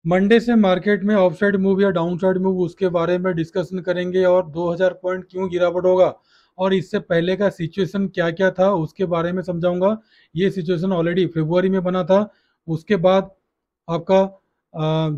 Monday से market में offside move या डाउनसाइड मूव उसके बारे में डिस्कशन करेंगे और 2000 पॉइंट क्यों गिरावट होगा और इससे पहले का सिचुएशन क्या क्या था उसके बारे में समझाऊंगा। ये सिचुएशन ऑलरेडी फरवरी में बना था, उसके बाद आपका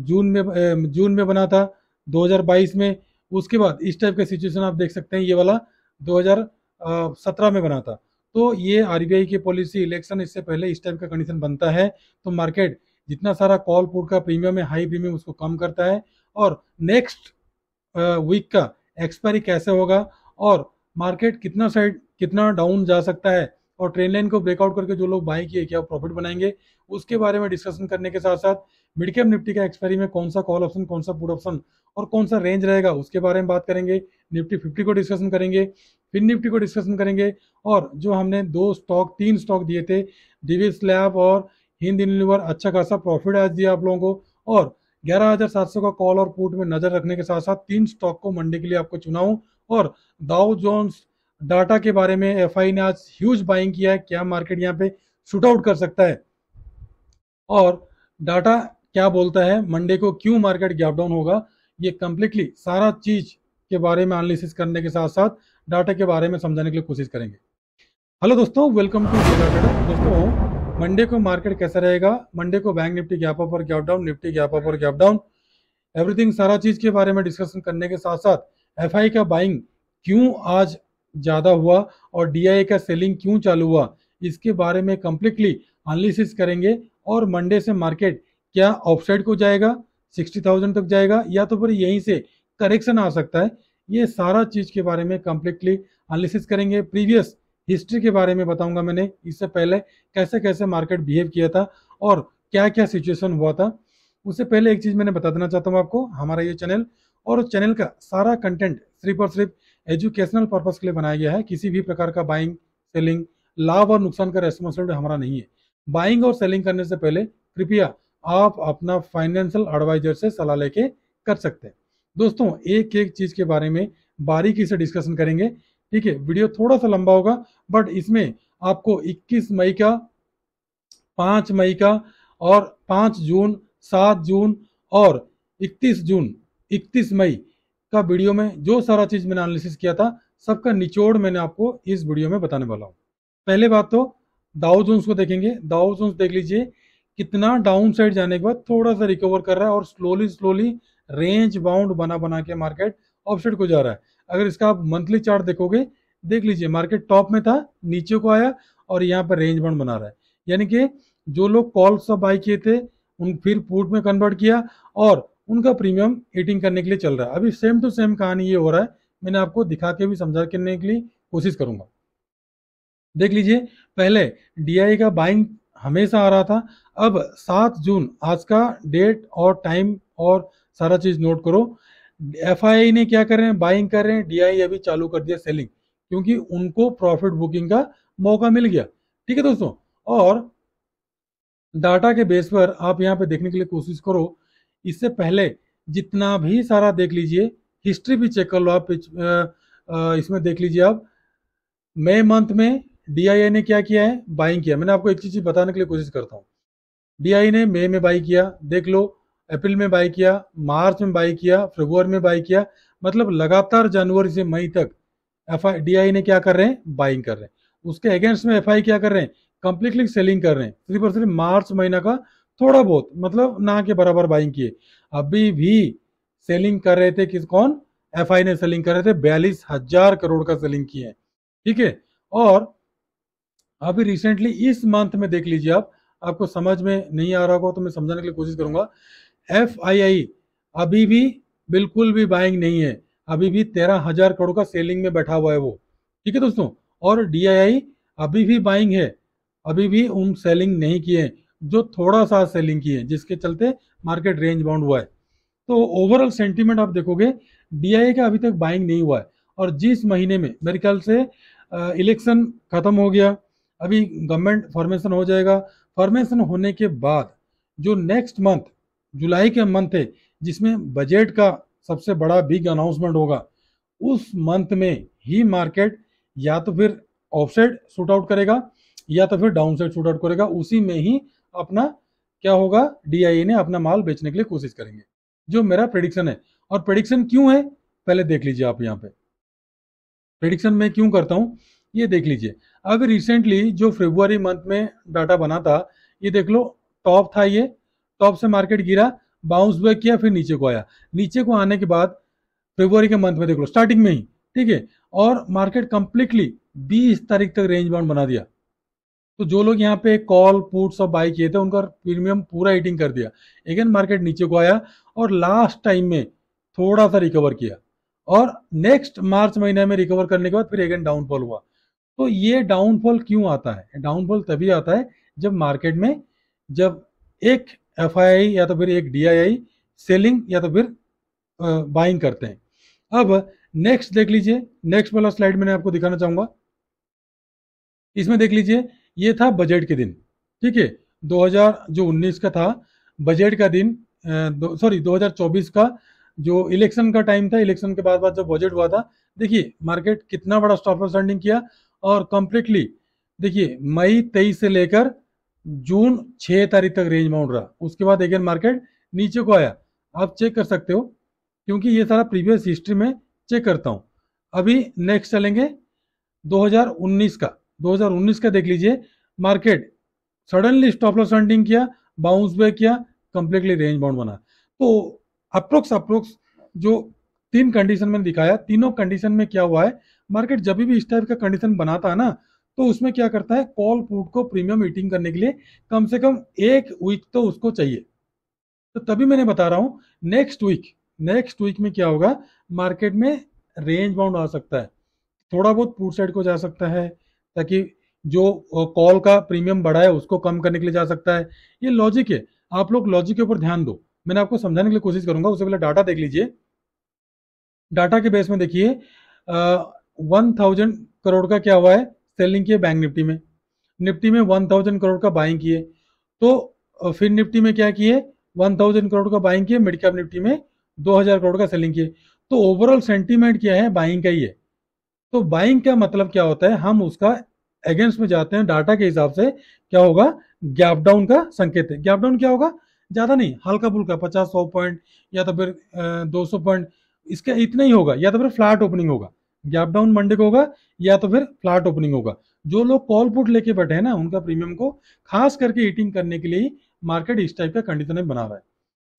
जून में बना था 2022 में। उसके बाद इस टाइप का सिचुएशन आप देख सकते हैं, ये वाला 2017 में बना था। तो ये आरबीआई की पॉलिसी, इलेक्शन इससे पहले इस टाइप का कंडीशन बनता है। तो मार्केट जितना सारा कॉल पुट का प्रीमियम है, हाई प्रीमियम, उसको कम करता है। और नेक्स्ट वीक का एक्सपायरी कैसे होगा और मार्केट कितना डाउन जा सकता है और ट्रेंड लाइन को ब्रेकआउट करके जो लोग बाई किए क्या प्रॉफिट बनाएंगे, उसके बारे में डिस्कशन करने के साथ साथ मिड कैप निफ्टी का एक्सपायरी में कौन सा कॉल ऑप्शन, कौन सा पुट ऑप्शन और कौन सा रेंज रहेगा उसके बारे में बात करेंगे। निफ्टी 50 को डिस्कशन करेंगे, फिर निफ्टी को डिस्कशन करेंगे। और जो हमने तीन स्टॉक दिए थे, डिविस लैब और हिंद यूनिलीवर, अच्छा खासा प्रॉफिट आज दिया आप लोगों को। और 11,700 का कॉल और पुट में नजर रखने के साथ साथ तीन स्टॉक को मंडे के लिए आपको चुनाऊं। और दाउ जोन्स डाटा के बारे में एफआई ने आज ह्यूज बाइंग किया है, क्या मार्केट यहाँ पे शूट आउट कर सकता है और डाटा क्या बोलता है, मंडे को क्यों मार्केट गैप डाउन होगा, ये कंप्लीटली सारा चीज के बारे में एनालिसिस करने के साथ साथ डाटा के बारे में समझाने के लिए कोशिश करेंगे। हेलो दोस्तों, वेलकम टू डाटा। दोस्तों, मंडे को मार्केट कैसा रहेगा? मंडे को बैंक निफ्टी गैप अप और gap down, Nifty gap up और गैप डाउन, एवरीथिंग सारा चीज के बारे में डिस्कशन करने के साथ साथ एफआई का बाइंग क्यों आज ज्यादा हुआ और डीआई का सेलिंग क्यों चालू हुआ, इसके बारे में कंप्लीटली एनालिसिस करेंगे। और मंडे से मार्केट क्या ऑफसाइड को जाएगा, 60,000 तक जाएगा, या तो फिर यहीं से करेक्शन आ सकता है, ये सारा चीज के बारे में कंप्लीटली एनालिसिस करेंगे। प्रीवियस हिस्ट्री के बारे में बताऊंगा, मैंने इससे पहले कैसे कैसे मार्केट बिहेव किया था और क्या क्या सिचुएशन हुआ था। उससे पहले एक चीज मैंने बता देना चाहता हूँ आपको, हमारा ये चैनल और चैनल का सारा कंटेंट सिर्फ और सिर्फ एजुकेशनल पर्पज के लिए बनाया गया है। किसी भी प्रकार का बाइंग, सेलिंग, लाभ और नुकसान का रेस्पॉन्सिबिलिटी हमारा नहीं है। बाइंग और सेलिंग करने से पहले कृपया आप अपना फाइनेंशियल एडवाइजर से सलाह लेके कर सकते हैं। दोस्तों, एक एक चीज के बारे में बारीकी से डिस्कशन करेंगे, ठीक है? वीडियो थोड़ा सा लंबा होगा, बट इसमें आपको 21 मई का, 5 मई का और 5 जून, 7 जून और 31 जून, 31 मई का वीडियो में जो सारा चीज मैंने एनालिसिस किया था, सबका निचोड़ मैंने आपको इस वीडियो में बताने वाला हूँ। पहले बात तो डाउ जोन्स को देखेंगे। डाउ जोन्स देख लीजिए, कितना डाउन साइड जाने के बाद थोड़ा सा रिकवर कर रहा है और स्लोली स्लोली रेंज बाउंड बना बना के मार्केट ऑफसेट को जा रहा है। अगर इसका आप मंथली चार्ट देखोगे, देख लीजिए, मार्केट टॉप में था, नीचे को आया और यहाँ पर रेंज बाउंड बना रहा है। यानी कि जो लोग कॉल सब बाई किए थे उन फिर पुट में कन्वर्ट किया और उनका प्रीमियम ईटिंग करने के लिए चल रहा है। अभी सेम टू सेम कहानी ये हो रहा है, मैंने आपको दिखा के भी समझा करने के लिए कोशिश करूंगा। देख लीजिए, पहले डीआई का बाइंग हमेशा आ रहा था। अब 7 जून आज का डेट और टाइम और सारा चीज नोट करो। एफआई ने क्या कर रहे हैं, बाइंग कर रहे हैं, डीआई अभी चालू कर दिया सेलिंग, क्योंकि उनको प्रॉफिट बुकिंग का मौका मिल गया। ठीक है दोस्तों, और डाटा के बेस पर आप यहाँ पे देखने के लिए कोशिश करो। इससे पहले जितना भी सारा देख लीजिए, हिस्ट्री भी चेक कर लो आप। इसमें देख लीजिए आप, मई मंथ में डीआईआई ने क्या किया है, बाइंग किया। मैंने आपको एक चीज बताने के लिए कोशिश करता हूँ। डीआई ने मई में बाई किया, देख लो, अप्रैल में बाई किया, मार्च में बाई किया, फरवरी में बाई किया, मतलब लगातार जनवरी से मई तक डीआई ने क्या कर रहे हैं, बाइंग कर रहे हैं। उसके अगेंस्ट में एफआई क्या कर रहे हैं, कंप्लीटली सेलिंग कर रहे हैं। सिर्फ और सिर्फ मार्च महीना का थोड़ा बहुत, मतलब ना के बराबर बाइंग किए। अभी भी सेलिंग कर रहे थे, कौन? एफआई ने सेलिंग कर रहे थे, 42,000 करोड़ का सेलिंग किए हैं। ठीक है, और अभी रिसेंटली इस मंथ में देख लीजिए आप, आपको समझ में नहीं आ रहा होगा तो मैं समझाने के लिए कोशिश करूंगा। एफआईआई अभी भी बिल्कुल भी बाइंग नहीं है, अभी भी 13,000 करोड़ का सेलिंग में बैठा हुआ है वो। ठीक है दोस्तों, और डीआईआई अभी भी बाइंग है, अभी भी उन सेलिंग नहीं किए हैं, जो थोड़ा सा सेलिंग किए हैं, जिसके चलते मार्केट रेंज बाउंड हुआ है। तो ओवरऑल सेंटीमेंट आप देखोगे, डीआईआई का अभी तक बाइंग नहीं हुआ है। और जिस महीने में मेरे ख्याल से इलेक्शन खत्म हो गया, अभी गवर्नमेंट फॉर्मेशन हो जाएगा, फॉर्मेशन होने के बाद जो नेक्स्ट मंथ, जुलाई के मंथ है, जिसमें बजट का सबसे बड़ा बिग अनाउंसमेंट होगा, उस मंथ में ही मार्केट या तो फिर ऑफसाइड शूट आउट करेगा या तो फिर डाउन साइड शूट आउट करेगा, उसी में ही अपना क्या होगा, DIA ने अपना माल बेचने के लिए कोशिश करेंगे, जो मेरा प्रेडिक्शन है। और प्रेडिक्शन क्यों है पहले देख लीजिए आप। यहाँ पे प्रेडिक्शन मैं क्यों करता हूँ ये देख लीजिए। अगर रिसेंटली जो फरवरी मंथ में डाटा बना था, ये देख लो, टॉप था ये, टॉप से मार्केट गिरा, बाउंस बैक किया, फिर नीचे को आया। नीचे को आने के बाद फरवरी के मंथ में देख लो स्टार्टिंग में ही, ठीक है, और मार्केट कंप्लीटली 20 तारीख तक रेंज बाउंड बना दिया। तो जो लोग यहाँ पे कॉल पुट्स और बाई किए थे उनका प्रीमियम पूरा ईटिंग कर दिया। अगेन मार्केट नीचे को आया और लास्ट टाइम में थोड़ा सा रिकवर किया, और नेक्स्ट मार्च महीने में रिकवर करने के बाद फिर अगेन डाउनफॉल हुआ। तो ये डाउनफॉल क्यों आता है? डाउनफॉल तभी आता है जब मार्केट में जब एक FII या तो फिर एक DII सेलिंग या तो फिर बाइंग करते हैं। अब नेक्स्ट देख लीजिए, नेक्स्ट वाला स्लाइड मैंने आपको दिखाना चाहूंगा। इसमें देख लीजिए, ये था बजट के दिन, ठीक है, 2019 का था बजट का दिन, सॉरी 2024 का जो इलेक्शन का टाइम था। इलेक्शन के बाद जब बजट हुआ था, देखिए मार्केट कितना बड़ा स्टॉप लॉस स्टैंडिंग किया, और कंप्लीटली देखिए मई 23 से लेकर जून 6 तारीख तक रेंज बाउंड रहा। उसके बाद अगेन मार्केट नीचे को आया। आप चेक कर सकते हो, क्योंकि ये सारा प्रीवियस हिस्ट्री में चेक करता हूं। अभी नेक्स्ट चलेंगे 2019 का। 2019 का देख लीजिए, market suddenly stop loss hunting किया, बाउंस बैक किया, कंप्लीटली रेंज बाउंड बना। तो अप्रोक्स जो 3 कंडीशन मैंने दिखाया, तीनों कंडीशन में क्या हुआ है, मार्केट जब भी इस टाइप का कंडीशन बनाता है ना, तो उसमें क्या करता है, कॉल पुट को प्रीमियम ईटिंग करने के लिए कम से कम 1 वीक तो उसको चाहिए। तो तभी मैंने बता रहा हूं नेक्स्ट वीक में क्या होगा, मार्केट में रेंज बाउंड आ सकता है, थोड़ा बहुत पुट साइड को जा सकता है, ताकि जो कॉल का प्रीमियम बढ़ा है उसको कम करने के लिए जा सकता है। ये लॉजिक है, आप लोग लॉजिक के ऊपर ध्यान दो, मैंने आपको समझाने के लिए कोशिश करूंगा। उससे पहले डाटा देख लीजिए। डाटा के बेस में देखिए 1000 करोड़ का क्या हुआ है, सेलिंग किए बैंक निफ्टी में। निफ्टी में 1000 करोड़ का बाइंग किए। तो फिर निफ्टी में क्या किए, 1000 करोड़ का बाइंग किए। मिड कैप निफ्टी में 2000 करोड़ का सेलिंग किए। तो ओवरऑल सेंटीमेंट क्या है, बाइंग का ही है। तो बाइंग का मतलब क्या होता है, हम उसका अगेंस्ट में जाते हैं डाटा के हिसाब से, क्या होगा, गैप डाउन का संकेत है। गैप डाउन क्या होगा, ज्यादा नहीं, हल्का फुल्का 50-100 पॉइंट या तो फिर 200 पॉइंट, इसका इतना ही होगा, या तो फिर फ्लैट ओपनिंग होगा। गैप डाउन मंडे को होगा, या तो फिर फ्लैट ओपनिंग होगा। जो लोग कॉल पुट लेके बैठे हैं ना, उनका प्रीमियम को खास करके ईटिंग करने के लिए मार्केट इस टाइप का कंडीशन में बना रहा है।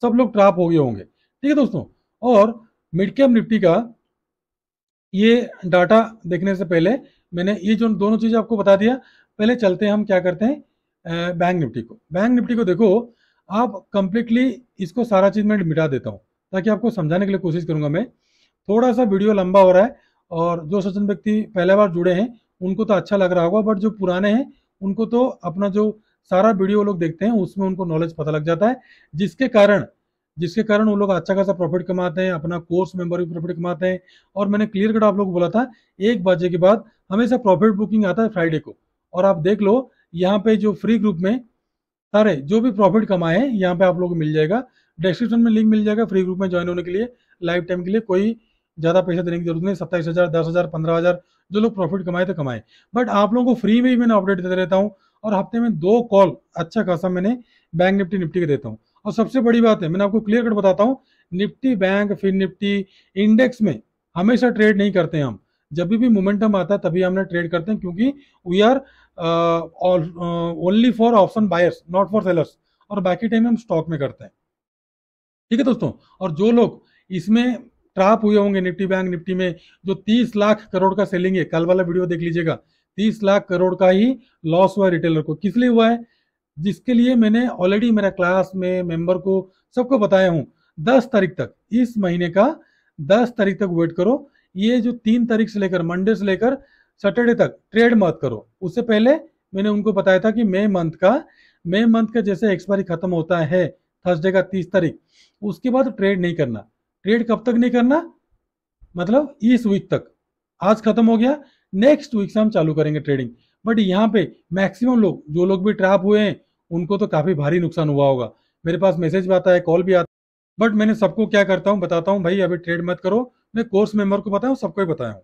सब लोग ट्रैप हो गए होंगे, ठीक है दोस्तों। और मिड कैप निफ्टी का ये डाटा देखने से पहले मैंने ये जो दोनों चीजें आपको बता दिया। पहले चलते हैं हम क्या करते हैं, बैंक निफ्टी को। बैंक निफ्टी को देखो आप, कंप्लीटली इसको सारा चीज मैं मिटा देता हूँ ताकि आपको समझाने के लिए कोशिश करूंगा मैं। थोड़ा सा वीडियो लंबा हो रहा है, और जो सज्जन व्यक्ति पहले बार जुड़े हैं उनको तो अच्छा लग रहा होगा, बट जो पुराने हैं उनको तो अपना जो सारा वीडियो लोग देखते हैं उसमें उनको नॉलेज पता लग जाता है, जिसके कारण वो लोग अच्छा खासा प्रॉफिट कमाते हैं, अपना कोर्स मेंबर भी प्रॉफिट कमाते हैं। और मैंने क्लियर कट आप लोग को बोला था, 1 बजे के बाद हमेशा प्रॉफिट बुकिंग आता है फ्राइडे को। और आप देख लो यहाँ पे जो फ्री ग्रुप में सारे जो भी प्रॉफिट कमाए हैं यहाँ पे आप लोगों को मिल जाएगा। डिस्क्रिप्शन में लिंक मिल जाएगा फ्री ग्रुप में ज्वाइन होने के लिए। लाइफ टाइम के लिए कोई ज्यादा पैसा देने की जरूरत नहीं, 27,000, 10,000, 15,000 जो लोग प्रॉफिट कमाए तो कमाए। बट आप लोगों को फ्री में ही मैंने अपडेट देते रहता हूँ, और हफ्ते में 2 कॉल अच्छा खासा मैंने बैंक निफ्टी के देता हूँ। और सबसे बड़ी बात है, मैंने आपको क्लियर कट बताता हूँ, निफ्टी बैंक फिर निफ्टी इंडेक्स में हमेशा ट्रेड नहीं करते हैं हम। जब भी मोमेंटम आता है तभी हमने ट्रेड करते हैं, क्योंकि we are only for option buyers, not for sellers. और बाकी टाइम हम स्टॉक में करते हैं, ठीक है दोस्तों। और जो लोग इसमें ट्रैप हुए होंगे निफ्टी बैंक निफ्टी में, जो 30 लाख करोड़ का सेलिंग है, कल वाला वीडियो देख लीजिएगा, 30 लाख करोड़ का ही लॉस हुआ रिटेलर को। किस लिए हुआ है, जिसके लिए मैंने ऑलरेडी मेरा क्लास में मेंबर को सबको बताया हूं। 10 तारीख तक, इस महीने का 10 तारीख तक वेट करो। ये जो 3 तारीख से लेकर, मंडे से लेकर सैटरडे तक ट्रेड मत करो। उससे पहले मैंने उनको बताया था कि मई मंथ का जैसे एक्सपायरी खत्म होता है थर्सडे का 30 तारीख, उसके बाद ट्रेड नहीं करना। ट्रेड कब तक नहीं करना, मतलब इस वीक तक। आज खत्म हो गया, नेक्स्ट वीक से हम चालू करेंगे ट्रेडिंग। बट यहाँ पे मैक्सिमम लोग, जो लोग भी ट्रैप हुए हैं, उनको तो काफी भारी नुकसान हुआ होगा। मेरे पास मैसेज भी आता है, कॉल भी आता है, बट मैंने सबको क्या करता हूँ, बताता हूँ भाई अभी ट्रेड मत करो। मैं कोर्स मेंबर को बताया हूँ, सबको ही बताया हूँ,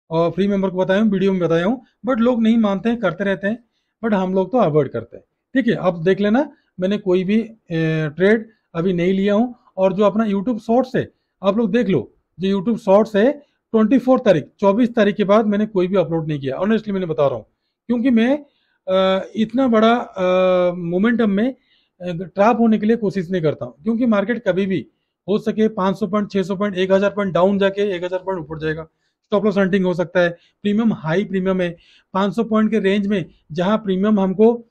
और फ्री मेंबर को बताया हूँ, वीडियो में बताया हूँ। बट लोग नहीं मानते हैं, करते रहते हैं, बट हम लोग तो अवॉइड करते हैं। ठीक है, अब देख लेना मैंने कोई भी ट्रेड अभी नहीं लिया हूं। और जो अपना यूट्यूब शॉर्ट्स है, आप लोग देख लो, जो यूट्यूब शॉर्ट्स है 24 तारीख 24 तारीख के बाद मैंने कोई भी अपलोड नहीं किया, ऑनेस्टली मैंने बता रहा हूँ। क्योंकि मैं इतना बड़ा मोमेंटम में ट्रैप होने के लिए कोशिश नहीं करता हूँ, क्योंकि मार्केट कभी भी हो सके 500 पॉइंट, 600 पॉइंट, 1000 पॉइंट डाउन जाके 1000 पॉइंट ऊपर जाएगा। स्टॉप लॉस हंटिंग हो सकता है। प्रीमियम हाई प्रीमियम है 500 पॉइंट के रेंज में, जहां प्रीमियम हमको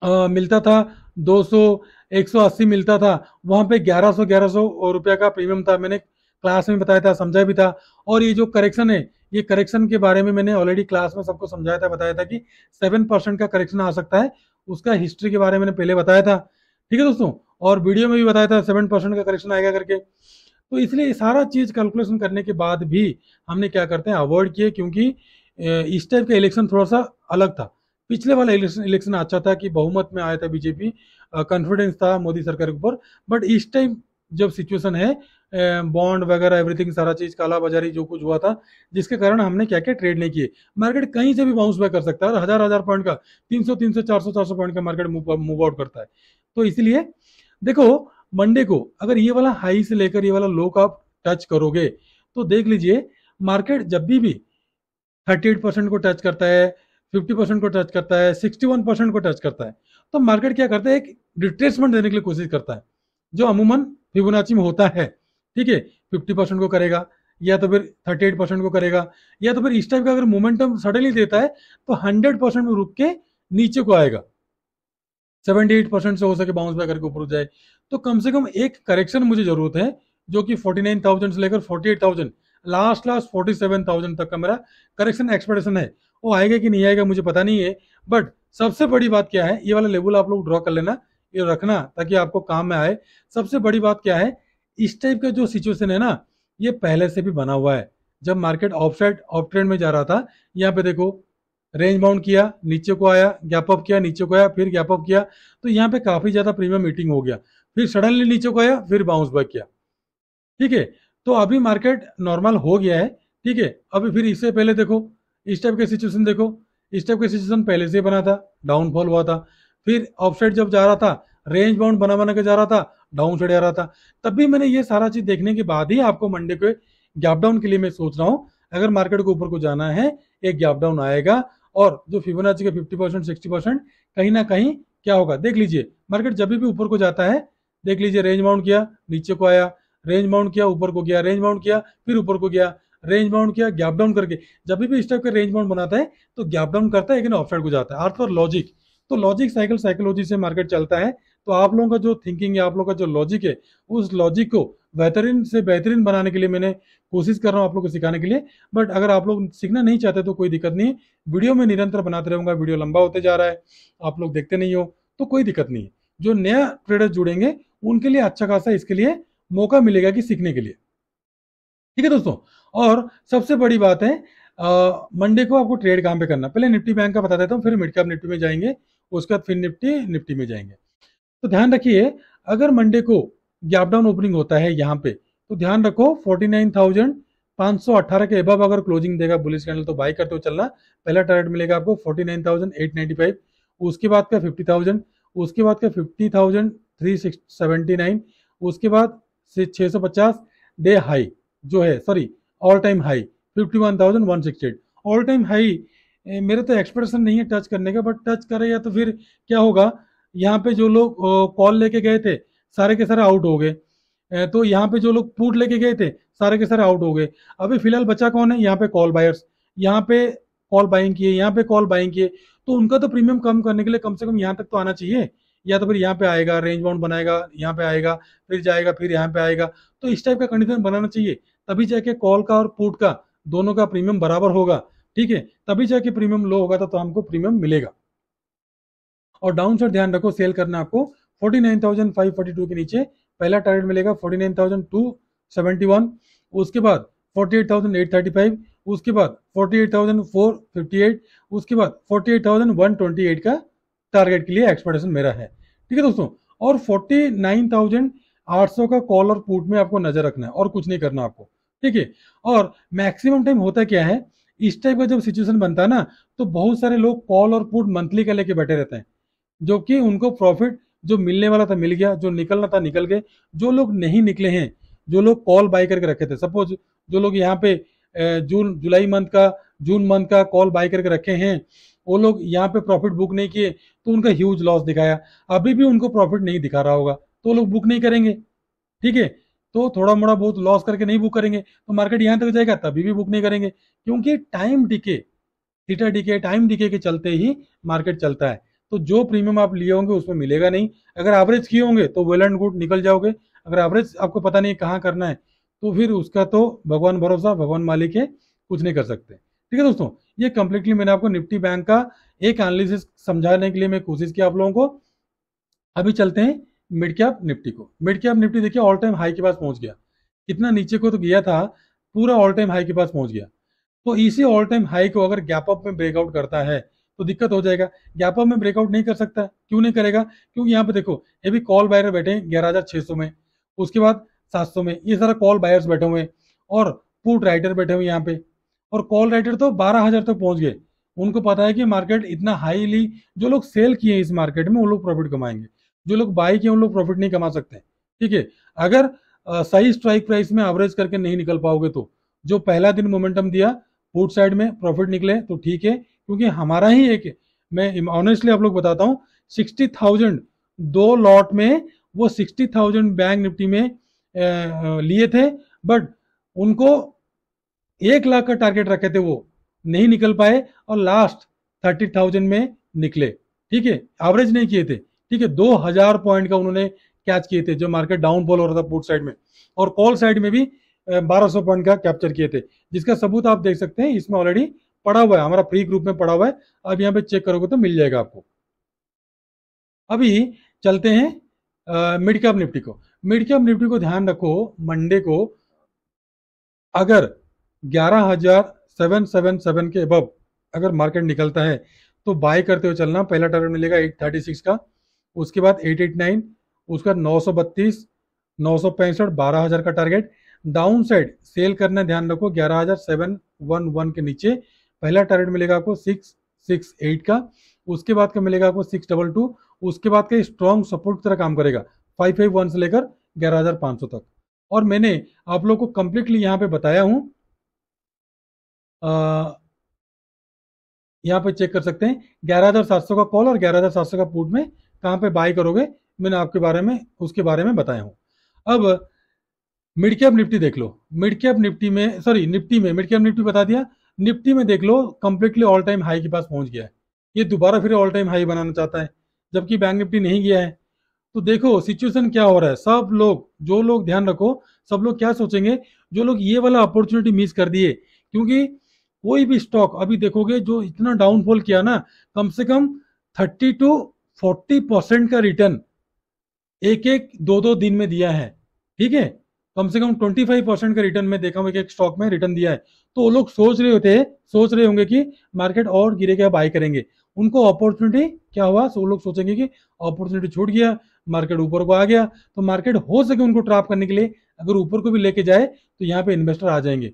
मिलता था 200, 180 मिलता था, वहां पे 1100 रुपया का प्रीमियम था। मैंने क्लास में बताया था, समझाया भी था। और ये जो करेक्शन है, ये करेक्शन के बारे में मैंने ऑलरेडी क्लास में सबको समझाया था, बताया था कि 7% का करेक्शन आ सकता है। उसका हिस्ट्री के बारे में मैंने पहले बताया था, ठीक है दोस्तों। और वीडियो में भी बताया था 7% का करेक्शन आएगा करके। तो इसलिए सारा चीज कैलकुलेशन करने के बाद भी हमने क्या करते हैं, अवॉइड किए, क्योंकि इस टाइप का इलेक्शन थोड़ा सा अलग था। पिछले वाला इलेक्शन अच्छा था कि बहुमत में आया था बीजेपी, कॉन्फिडेंस था मोदी सरकार के ऊपर। बट इस टाइम जब सिचुएशन है, बॉन्ड वगैरह एवरीथिंग सारा चीज काला बाजारी जो कुछ हुआ था, जिसके कारण हमने क्या क्या ट्रेड नहीं किए। मार्केट कहीं से भी बाउंस बैक कर सकता है, और हजार हजार पॉइंट का, 300 400 पॉइंट का मार्केट मूव आउट करता है। तो इसलिए देखो, मंडे को अगर ये वाला हाई से लेकर ये वाला लो का आप टच करोगे, तो देख लीजिए मार्केट जब भी 38% को टच करता है, 50% को टच करता है, 61% को टच करता है, तो मार्केट क्या करता है, एक रिट्रेसमेंट देने के लिए कोशिश करता है, जो अमूमन फिबोनाची में होता है। ठीक है, 50% को करेगा, या तो फिर 38% को करेगा, या तो फिर इस टाइप का अगर मोमेंटम सडनली देता है तो 100% में रुक के नीचे को आएगा, 78% से हो सके बाउंस बैक करके ऊपर जाए। तो कम से कम एक करेक्शन मुझे जरूरत है, जो कि 49,000 से लेकर 48,000, लास्ट 47,000 तक का मेरा करेक्शन एक्सपेक्टेशन है। वो आएगा कि नहीं आएगा मुझे पता नहीं है, बट सबसे बड़ी बात क्या है, ये वाला लेवल आप लोग ड्रॉ कर लेना, ये रखना ताकि आपको काम में आए। सबसे बड़ी बात क्या है, इस टाइप का जो सिचुएशन है ना, ये पहले से भी बना हुआ है। जब market of side of trend में जा रहा था, यहाँ पे देखो रेंज बाउंड किया, नीचे को आया, गैप अप किया, नीचे को आया, फिर गैप अप किया, तो यहाँ पे काफी ज्यादा प्रीमियम मीटिंग हो गया, फिर सडनली नीचे को आया, फिर बाउंस बैक किया। ठीक है, तो अभी मार्केट नॉर्मल हो गया है। ठीक है, अभी फिर इससे पहले देखो, इस टाइप के सिचुएशन देखो, इस टाइप के सिचुएशन पहले से बना था, डाउनफॉल हुआ था, फिर ऑफसाइड जब जा रहा था, रेंज बाउंड बना बना के जा रहा था, डाउन साइड आ रहा था। तब भी मैंने ये सारा चीज देखने के बाद ही आपको मंडे पे गैप डाउन के लिए मैं सोच रहा हूँ, अगर मार्केट को ऊपर को जाना है, एक गैप डाउन आएगा, और जो फिबोनाची का 50% 60% कहीं ना कहीं क्या होगा, देख लीजिए मार्केट जब भी ऊपर को जाता है, देख लीजिए रेंज बाउंड किया, नीचे को आया, रेंज बाउंड किया, ऊपर को गया, रेंज बाउंड किया, फिर ऊपर को गया, रेंज बाउंड किया, गैप डाउन करके, जब भी इस टाइप का रेंज बाउंड बनाता है तो गैप डाउन करता है, लेकिन ऑफसाइड को जाता है। अर्थ और लॉजिक, तो लॉजिक साइकिल साइकोलॉजी से मार्केट चलता है। तो आप लोगों का जो थिंकिंग है, आप लोगों का जो लॉजिक है, उस लॉजिक को बेहतरीन से बेहतरीन बनाने के लिए मैंने कोशिश कर रहा हूँ आप लोग को सिखाने के लिए। बट अगर आप लोग सीखना नहीं चाहते तो कोई दिक्कत नहीं है, वीडियो में निरंतर बनाते रहूंगा, वीडियो लंबा होते जा रहा है, आप लोग देखते नहीं हो तो कोई दिक्कत नहीं है। जो नया ट्रेडर जुड़ेंगे उनके लिए अच्छा खासा इसके लिए मौका मिलेगा कि सीखने के लिए। ठीक है दोस्तों, और सबसे बड़ी बात है, मंडे को आपको ट्रेड कहाँ पे करना, पहले निफ्टी बैंक का बता देता हूँ, फिर मिड कैप निफ्टी में जाएंगे, उसके बाद फिर निफ्टी में जाएंगे। तो ध्यान रखिए, अगर मंडे को गैप डाउन ओपनिंग होता है यहाँ पे, तो ध्यान रखो 49,518 के एबव अगर क्लोजिंग देगा बुलिश कैंडल, तो बाय करते हो चलना। पहला टारगेट मिलेगा आपको 49,895, उसके बाद का 50,000, उसके बाद का 50,379, उसके बाद से 650 डे हाई जो है, sorry all time high 51,168, all time high. मेरे तो एक्सपेक्टेशन नहीं है टच करने का, बट टच करेगा तो फिर क्या होगा, यहाँ पे जो लोग कॉल लेके गए थे सारे के सारे आउट हो गए, तो यहाँ पे जो लोग पुट लेके गए थे सारे के सारे आउट हो गए। अभी फिलहाल बचा कौन है, यहाँ पे कॉल बायर्स, यहाँ पे कॉल बाइंग किए, यहाँ पे कॉल बाइंग किए, तो उनका तो प्रीमियम कम करने के लिए कम से कम यहाँ तक तो आना चाहिए, या तो फिर यहाँ पे आएगा, रेंज बाउंड बनाएगा, यहाँ पे आएगा, फिर जाएगा, फिर यहाँ पे आएगा। तो इस टाइप का कंडीशन बनाना चाहिए, तभी जाके कॉल का और पुट का दोनों का प्रीमियम बराबर होगा। ठीक है, तभी जाके प्रीमियम लो होगा तो हमको प्रीमियम मिलेगा। और डाउन साइड ध्यान रखो, सेल करना आपको 49,542 के नीचे, पहला टारगेट मिलेगा 49,271, उसके बाद 48,835, उसके बाद 48,458, उसके बाद 48,128 का टारगेट के लिए एक्सपेक्टेशन मेरा है। ठीक है दोस्तों, और 49,800 का कॉल और पुट में आपको नजर रखना है, और कुछ नहीं करना आपको। ठीक है, और मैक्सिमम टाइम होता क्या है, इस टाइप का जब सिचुएशन बनता है ना, तो बहुत सारे लोग कॉल और पुट मंथली का लेके बैठे रहते हैं, जो कि उनको प्रॉफिट जो मिलने वाला था मिल गया, जो निकलना था निकल गए। जो लोग नहीं निकले हैं, जो लोग कॉल बाय करके रखे थे, सपोज जो लोग यहाँ पे जून मंथ का कॉल बाय करके रखे हैं, वो लोग यहाँ पे प्रॉफिट बुक नहीं किए तो उनका ह्यूज लॉस दिखाया। अभी भी उनको प्रॉफिट नहीं दिखा रहा होगा तो लोग बुक नहीं करेंगे। ठीक है, तो थोड़ा मोड़ा बहुत लॉस करके नहीं बुक करेंगे तो मार्केट यहाँ तक जाएगा तभी भी बुक नहीं करेंगे, क्योंकि time decay, theta decay, time decay के चलते ही मार्केट चलता है। तो जो प्रीमियम आप लिए होंगे उसमें मिलेगा नहीं। अगर एवरेज किए होंगे तो वेल एंड गुड, निकल जाओगे। अगर एवरेज आपको पता नहीं कहाँ करना है तो फिर उसका तो भगवान भरोसा, भगवान मालिक है, कुछ नहीं कर सकते। ठीक है दोस्तों, ये कंप्लीटली मैंने आपको निफ्टी बैंक का एक एनालिसिस समझाने के लिए मैं कोशिश की आप लोगों को। अभी चलते हैं मिड कैप निफ्टी को। मिड कैप निफ्टी देखिए ऑल टाइम हाई के पास पहुंच गया। कितना नीचे को तो गया था, पूरा ऑल टाइम हाई के पास पहुंच गया। तो इसी ऑल टाइम हाई को अगर गैप अप में ब्रेकआउट करता है तो दिक्कत हो जाएगा। गैप अप में ब्रेकआउट नहीं कर सकता, क्यों नहीं करेगा? क्योंकि यहाँ पे देखो ये भी कॉल बायर बैठे हैं 11,600 में, उसके बाद 700 में, ये सारा कॉल बायर्स बैठे हुए हैं और पुट राइटर बैठे हुए यहाँ पे। और कॉल राइटर तो 12,000 तक पहुंच गए। उनको पता है कि मार्केट इतना हाईली, जो लोग सेल किए इस मार्केट में वो लोग प्रॉफिट कमाएंगे, जो लोग बाई किए उन लोग प्रॉफिट नहीं कमा सकते। ठीक है, अगर सही स्ट्राइक प्राइस में एवरेज करके नहीं निकल पाओगे तो जो पहला दिन मोमेंटम दिया पुट साइड में प्रॉफिट निकले तो ठीक है, क्योंकि हमारा ही एक, मैं ऑनेस्टली आप लोग बताता हूँ, 60,000 दो लॉट में, वो 60,000 बैंक निफ्टी में लिए थे, बट उनको 1 लाख का टारगेट रखे थे, वो नहीं निकल पाए और लास्ट 30,000 में निकले। ठीक है, एवरेज नहीं किए थे। ठीक है, 2,000 पॉइंट का उन्होंने कैच किए थे जो मार्केट डाउनफॉल हो रहा था पुट साइड में, और कॉल साइड में भी 1,200 पॉइंट का कैप्चर किए थे, जिसका सबूत आप देख सकते हैं इसमें ऑलरेडी पड़ा हुआ है, हमारा फ्री ग्रुप में पड़ा हुआ है। अब यहाँ पे चेक करोगे तो मिल जाएगा आपको। अभी चलते हैं मिड कैप निफ्टी को। मिड कैप निफ्टी को ध्यान रखो, मंडे को अगर 11,777 के अबव अगर मार्केट निकलता है तो बाय करते हुए चलना। पहला टारगेट मिलेगा 836 का, उसके बाद 889, उसके बाद 932, 965, 12,000 का टारगेट। डाउन साइड सेल करना, ध्यान रखो 11,711 के नीचे पहला टारगेट मिलेगा आपको 668 का, उसके बाद का मिलेगा आपको 622, उसके बाद का स्ट्रॉन्ग सपोर्ट की तरह काम करेगा 551 से लेकर 11,500 तक। और मैंने आप लोग को कंप्लीटली यहाँ पे बताया हूं, यहाँ पे चेक कर सकते हैं 11,700 का कॉल और 11,700 का पुट में कहाँ पे बाय करोगे, मैंने आपके बारे में उसके बारे में बताया हूं। अब मिड कैप निफ्टी देख लो। मिड कैप निफ्टी में, सॉरी निफ्टी में, मिड कैप निफ्टी बता दिया, निफ्टी में देख लो कंप्लीटली ऑल टाइम हाई के पास पहुंच गया है। ये दोबारा फिर ऑल टाइम हाई बनाना चाहता है, जबकि बैंक निफ्टी नहीं गया है। तो देखो सिचुएशन क्या हो रहा है, सब लोग, जो लोग, ध्यान रखो, सब लोग क्या सोचेंगे, जो लोग ये वाला अपॉर्चुनिटी मिस कर दिए, क्योंकि कोई भी स्टॉक अभी देखोगे जो इतना डाउनफॉल किया ना, कम से कम 30 to 40% का रिटर्न एक एक दो दो दिन में दिया है। ठीक है, कम से कम 25% का रिटर्न में देखा हूं एक स्टॉक में रिटर्न दिया है। तो वो लोग सोच रहे होंगे कि मार्केट और गिरेगा, बाय करेंगे। उनको अपॉर्चुनिटी क्या हुआ, वो लोग सोचेंगे कि अपॉर्चुनिटी छूट गया, मार्केट ऊपर को आ गया, तो मार्केट हो सके उनको ट्रैप करने के लिए अगर ऊपर को भी लेके जाए तो यहाँ पे इन्वेस्टर आ जाएंगे।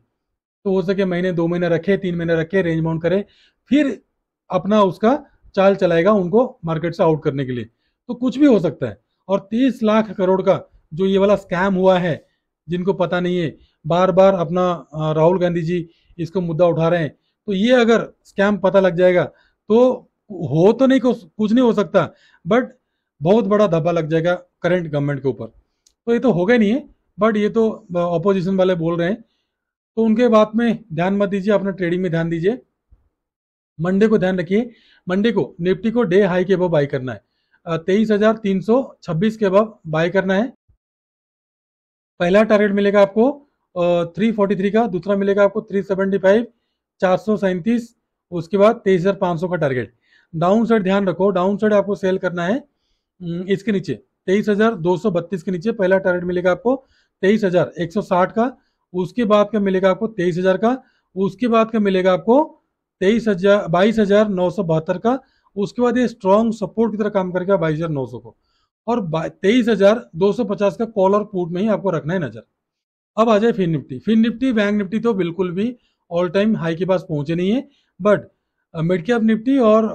तो हो सके महीने, 2 महीने रखे, 3 महीने रखे, रेंज बाउंड करे, फिर अपना उसका चाल चलाएगा उनको मार्केट से आउट करने के लिए। तो कुछ भी हो सकता है। और 30 लाख करोड़ का जो ये वाला स्कैम हुआ है, जिनको पता नहीं है, बार बार अपना राहुल गांधी जी इसको मुद्दा उठा रहे हैं, तो ये अगर स्कैम पता लग जाएगा तो हो तो नहीं, कुछ नहीं हो सकता, बट बहुत बड़ा धब्बा लग जाएगा करंट गवर्नमेंट के ऊपर। तो ये तो होगा नहीं है, बट ये तो ऑपोजिशन वाले बोल रहे हैं, तो उनके बात में ध्यान मत दीजिए, अपना ट्रेडिंग में ध्यान दीजिए। मंडे को ध्यान रखिए, मंडे को निफ्टी को डे हाई के अबव बाय करना है, 23,326 के अबव बाय करना है। पहला टारगेट मिलेगा आपको 343 का, दूसरा मिलेगा आपको 375, 437, उसके बाद 23,500 का टारगेट। डाउन साइड ध्यान रखो, डाउन साइड आपको सेल करना है इसके नीचे 23,232 के नीचे पहला टारगेट मिलेगा आपको 23,160 का, उसके बाद का मिलेगा आपको 23,000 का, उसके बाद का मिलेगा आपको 22,972 का, उसके बाद ये स्ट्रॉन्ग सपोर्ट की तरह काम करेगा 22,900 को, और 23,250 का कॉल और पुट में ही आपको रखना है नजर। अब आ जाए Fin Nifty. Fin Nifty, bank Nifty तो बिल्कुल भी ऑल टाइम हाई के पास पहुंचे नहीं है, बट मिड कैप निफ्टी और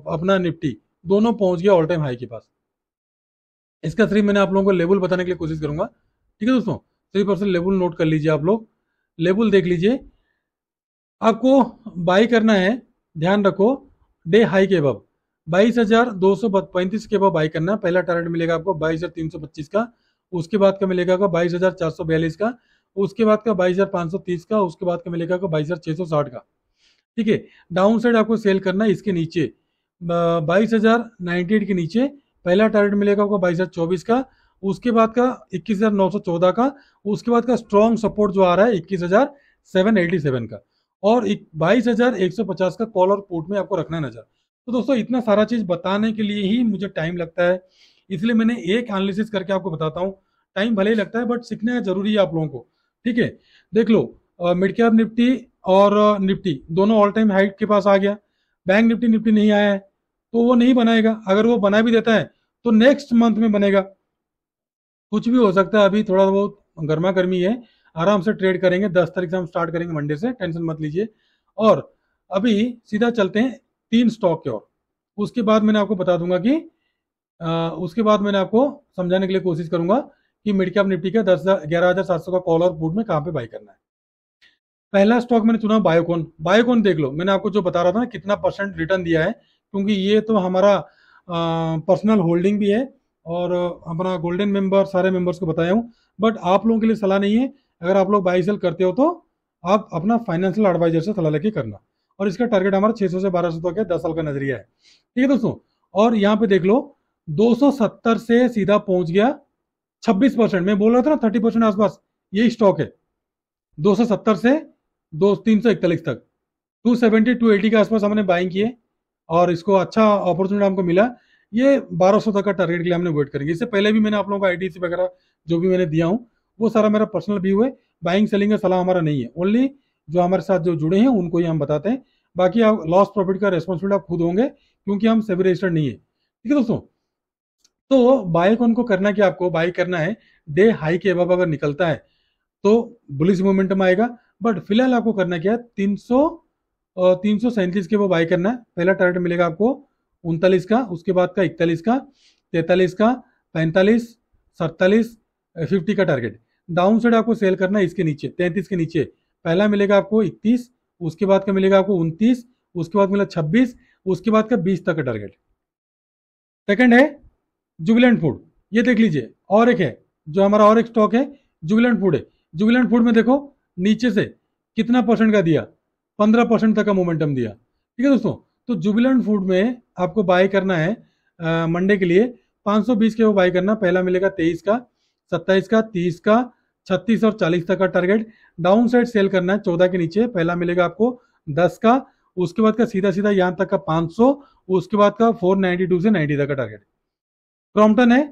अपना निफ्टी दोनों पहुंच गया ऑल टाइम हाई के पास। इसका 3 मैंने आप लोगों को लेवल बताने के लिए कोशिश करूंगा। ठीक है दोस्तों, 3% लेवल नोट कर लीजिए आप लोग, लेवल देख लीजिए। आपको बाई करना है, ध्यान रखो, डे हाई के अबव 22,235 के अबव बाई करना है। पहला टारगेट मिलेगा आपको 22,325 का, उसके बाद का मिलेगा आपको 22,442 का, उसके बाद का 22,530 का, उसके बाद का मिलेगा आपको 22,660 का। ठीक है, डाउन साइड आपको सेल करना है इसके नीचे 22,098 के नीचे पहला टारगेट मिलेगा आपको 22,024 का, उसके बाद का 21,914 का, उसके बाद का स्ट्रॉन्ग सपोर्ट जो आ रहा है 21,787 का, और 22,150 का कॉल और पुट में आपको रखना है नजर। तो दोस्तों इतना सारा चीज बताने के लिए ही मुझे टाइम लगता है, इसलिए मैंने एक एनालिसिस करके आपको बताता हूँ। टाइम भले ही लगता है बट सीखना जरूरी है आप लोगों को। ठीक है, देख लो, मिड कैप निफ्टी और निफ्टी दोनों ऑल टाइम हाइट के पास आ गया। बैंक निफ्टी निफ्टी नहीं आया है तो वो नहीं बनाएगा, अगर वो बना भी देता है तो नेक्स्ट मंथ में बनेगा। कुछ भी हो सकता है, अभी थोड़ा बहुत गर्मा गर्मी है, आराम से ट्रेड करेंगे। 10 तारीख से हम स्टार्ट करेंगे, मंडे से, टेंशन मत लीजिए। और अभी सीधा चलते हैं 3 स्टॉक की ओर, उसके बाद मैंने आपको बता दूंगा कि उसके बाद मैंने आपको समझाने के लिए कोशिश करूंगा कि मिड कैप निफ्टी का 11,700 का कॉल और पुट में कहाँ पे बाई करना है। पहला स्टॉक मैंने चुना बायोकॉन। बायोकॉन देख लो, मैंने आपको जो बता रहा था ना कितना परसेंट रिटर्न दिया है, क्योंकि ये तो हमारा पर्सनल होल्डिंग भी है और अपना गोल्डन मेंबर सारे मेंबर्स को बताया हूँ। बट आप लोगों के लिए सलाह नहीं है, अगर आप लोग बाई सेल करते हो तो आप अपना फाइनेंशियल एडवाइजर से सलाह लेके करना। और इसका टारगेट हमारा 600 से 1200 तक है, 10 साल का नजरिया है। ठीक है दोस्तों, और यहाँ पे देख लो 270 से सीधा पहुंच गया 26%। मैं बोल रहा था ना 30% आसपास यही स्टॉक है। 270 से 341 तक 270 280 के आसपास हमने बाइंग किए और इसको अच्छा अपॉर्चुनिटी हमको मिला। ये 1200 तक का टारगेट के लिए हमने वेट करेंगे। इससे पहले भी मैंने आप लोगों को आईटीसी वगैरह जो भी मैंने दिया हूँ वो सारा मेरा पर्सनल व्यू है, बाइंग सेलिंग का सलाह हमारा नहीं है, ओनली जो हमारे साथ जो जुड़े हैं उनको ही हम बताते हैं। बाकी आप लॉस प्रॉफिट का रेस्पॉन्सिबिलिटी आप खुद होंगे, क्योंकि हम सेबी रजिस्टर्ड नहीं है। ठीक है दोस्तों, तो बाई कौन को करना कि आपको बाई करना है डे हाई के अबव अगर निकलता है तो बुलिश मोमेंटम आएगा। बट फिलहाल आपको करना क्या है, 337 के वो बाई करना है। पहला टारगेट मिलेगा आपको 39 का, उसके बाद का 41 का, 43 का, 45, 47, 50 का टारगेट। डाउन साइड आपको सेल करना है इसके नीचे 33 के नीचे। पहला मिलेगा आपको 31, उसके बाद का मिलेगा आपको 29, उसके बाद मिला 26, उसके बाद का 20 तक का टारगेट। सेकंड है जुबिलेंट फूड, ये देख लीजिए। और एक है जो हमारा और एक स्टॉक है जुबिलेंट फूड है। जुबिलेंट फूड में देखो नीचे से कितना परसेंट का दिया, 15% तक का मोमेंटम दिया। ठीक है दोस्तों, तो जुबिलेंट फूड में आपको बाय करना है मंडे के लिए 520 के वो बाय करना। पहला मिलेगा 23 का, 27 का, 30 का, 36 और 40 तक का टारगेट। डाउन साइड सेल करना है 14 के नीचे। पहला मिलेगा आपको 10 का, उसके बाद का सीधा सीधा यहाँ तक का 500, उसके बाद का 492 से 90 तक का टारगेट। क्रॉम्पटन है,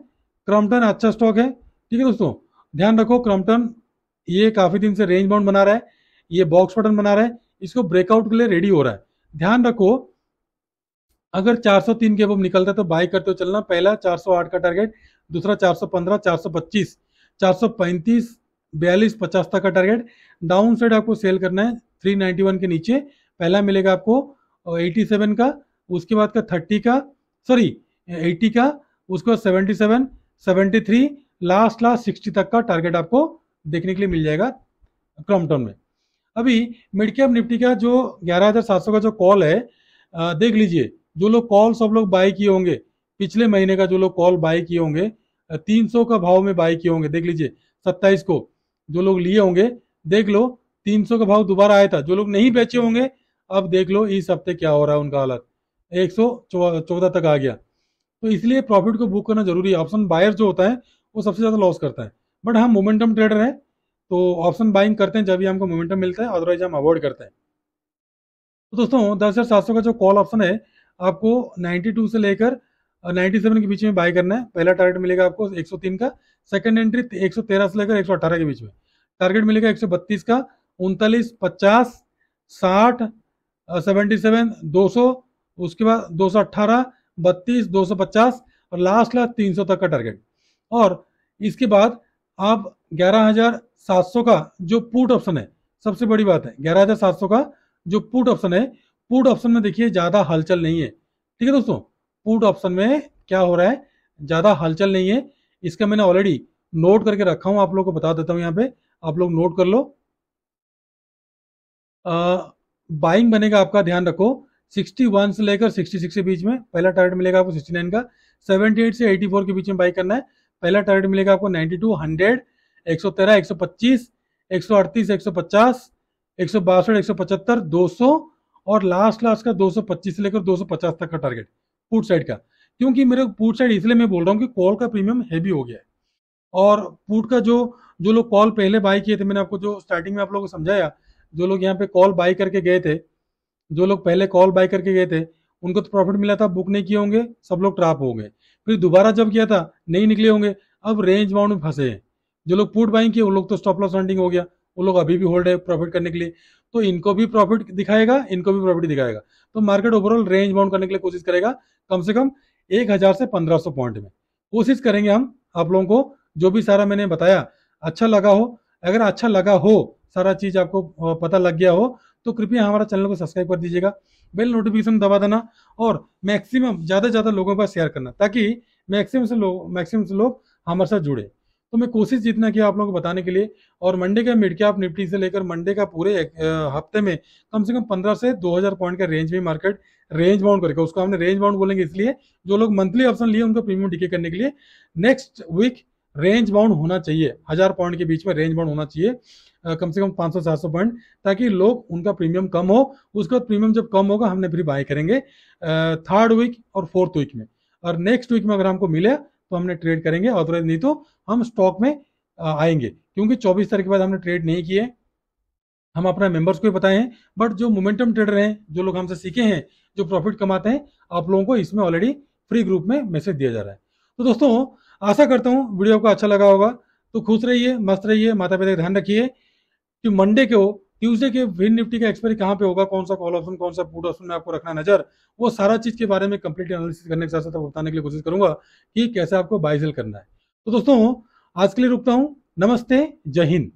क्रॉम्पटन अच्छा स्टॉक है। ठीक है दोस्तों, ध्यान रखो क्रॉम्पटन ये काफी दिन से रेंज बाउंड बना रहा है, ये बॉक्स पैटर्न बना रहा है, इसको ब्रेकआउट के लिए रेडी हो रहा है। ध्यान रखो अगर 403 के अब निकलता है तो बाय करते हो चलना। पहला 408 का टारगेट, दूसरा 415, 425, 435, 42, 50 तक का टारगेट। डाउन साइड आपको सेल करना है 391 के नीचे। पहला मिलेगा आपको 87 का, उसके बाद का 30 का, सॉरी 80 का, उसके बाद 77, 73, लास्ट 60 तक का टारगेट आपको देखने के लिए मिल जाएगा क्रॉम्पटन में। अभी मिड कैप निफ्टी का जो 11,700 का जो कॉल है, देख लीजिए जो लोग कॉल सब लोग बाय किए होंगे पिछले महीने का, जो लोग कॉल बाय किए होंगे 300 का भाव में बाय किए होंगे, देख लीजिए 27 को जो लोग लिए होंगे, देख लो 300 का भाव दोबारा आया था। जो लोग नहीं बेचे होंगे अब देख लो इस हफ्ते क्या हो रहा है उनका हालत, 114 तक आ गया। तो इसलिए प्रॉफिट को बुक करना जरूरी है। ऑप्शन बायर जो होता है वो सबसे ज्यादा लॉस करता है, बट हम मोमेंटम ट्रेडर है तो ऑप्शन बाइंग करते हैं जब भी हमको मोमेंटम मिलता है, अदरवाइज हम अवॉइड करते हैं। तो दोस्तों 10,700 का जो कॉल ऑप्शन है आपको 92 से लेकर 97 के बीच में बाय करना है। पहला टारगेट मिलेगा आपको 103 का, सेकंड एंट्री 113 से लेकर 118 के बीच में। टारगेट मिलेगा 132 का, 39, 50, 60, 77, 200, उसके बाद 218, 32, 250 और लास्ट 300 तक का टारगेट। और इसके बाद आप 11,700 का जो पुट ऑप्शन है, सबसे बड़ी बात है 11,700 का जो पुट ऑप्शन है, पुट ऑप्शन में देखिए ज्यादा हलचल नहीं है। ठीक है दोस्तों, पुट ऑप्शन में क्या हो रहा है, ज्यादा हलचल नहीं है। इसका मैंने ऑलरेडी नोट करके रखा हूं, आप लोगों को बता देता हूं। यहाँ पे आप लोग नोट कर लो। बाइंग बनेगा, आपका ध्यान रखो, 61 से लेकर 66 के बीच में पहला टारगेट मिलेगा आपको 69 का। 78 से 84 के बीच में बाई करना है। पहला टारगेट मिलेगा आपको 92, 100, 113, 125, 138, 150, 162, 175, 200 और लास्ट का 225 से लेकर 250 तक का टारगेट पुट साइड का। क्योंकि मेरे पुट साइड इसलिए मैं बोल रहा हूँ कि कॉल का प्रीमियम हैवी हो गया है, और पुट का जो जो लोग कॉल पहले बाई किए थे, मैंने आपको जो स्टार्टिंग में आप लोगों को समझाया, जो लोग यहाँ पे कॉल बाई करके गए थे, जो लोग पहले कॉल बाय करके गए थे, उनको तो प्रॉफिट मिला था, बुक नहीं किए होंगे, सब लोग ट्रैप हो गए। फिर दोबारा जब किया था नहीं निकले होंगे, अब रेंज बाउंड में फंसे हैं। जो लोग पुट बाइंग किए, वो लोग तो स्टॉप लॉस हंटिंग हो गया, वो लोग अभी भी होल्ड है प्रॉफिट करने के लिए। तो इनको भी प्रॉफिट दिखाएगा, इनको भी प्रॉफिट दिखाएगा। तो मार्केट ओवरऑल रेंज बाउंड करने के लिए कोशिश करेगा, कम से कम 1000 से 1500 पॉइंट में कोशिश करेंगे हम। आप लोगों को जो भी सारा मैंने बताया अच्छा लगा हो, अगर अच्छा लगा हो, सारा चीज आपको पता लग गया हो, तो कृपया हमारा चैनल को सब्सक्राइब कर दीजिएगा, बेल नोटिफिकेशन दबा देना, और मैक्सिमम ज़्यादा से ज़्यादा लोगों के पास शेयर करना, ताकि मैक्सिमम से लोग हमारे साथ जुड़े। तो मैं कोशिश जितना किया आप लोगों को बताने के लिए। और मंडे का मिड कैप निफ्टी से लेकर मंडे का पूरे हफ्ते में कम से कम 15 से 2000 पॉइंट का रेंज में मार्केट रेंज बाउंड करके, उसको हमने रेंज बाउंड बोलेंगे इसलिए, जो लोग मंथली ऑप्शन लिए उनको प्रीमियम डीके करने के लिए नेक्स्ट वीक रेंज बाउंड होना चाहिए, 1000 पॉइंट के बीच में रेंज बाउंड होना चाहिए, कम से कम 500-700 पॉइंट, ताकि लोग उनका प्रीमियम कम हो। उसके बाद प्रीमियम जब कम होगा, हमने फिर बाय करेंगे थर्ड वीक और फोर्थ वीक में, और नेक्स्ट वीक में अगर हमको मिले तो हमने ट्रेड करेंगे, अदरवाइज नहीं तो हम स्टॉक में आएंगे। क्योंकि 24 तारीख के बाद हमने ट्रेड नहीं किए, हम अपना मेंबर्स को ही बताए हैं। बट जो मोमेंटम ट्रेडर हैं, जो लोग हमसे सीखे हैं, जो प्रॉफिट कमाते हैं, आप लोगों को इसमें ऑलरेडी फ्री ग्रुप में मैसेज दिया जा रहा है। तो दोस्तों, आशा करता हूँ वीडियो को अच्छा लगा होगा। तो खुश रहिए, मस्त रहिए, माता पिता का ध्यान रखिए कि मंडे के हो, ट्यूसडे के फिर निफ्टी का एक्सपायरी कहाँ पे होगा, कौन सा कॉल ऑप्शन, कौन सा पुट ऑप्शन में आपको रखना नजर, वो सारा चीज के बारे में कंप्लीट एनालिसिस करने के साथ साथ बताने के लिए कोशिश करूंगा कि कैसे आपको बाय सेल करना है। तो दोस्तों, आज के लिए रुकता हूँ। नमस्ते, जय हिंद।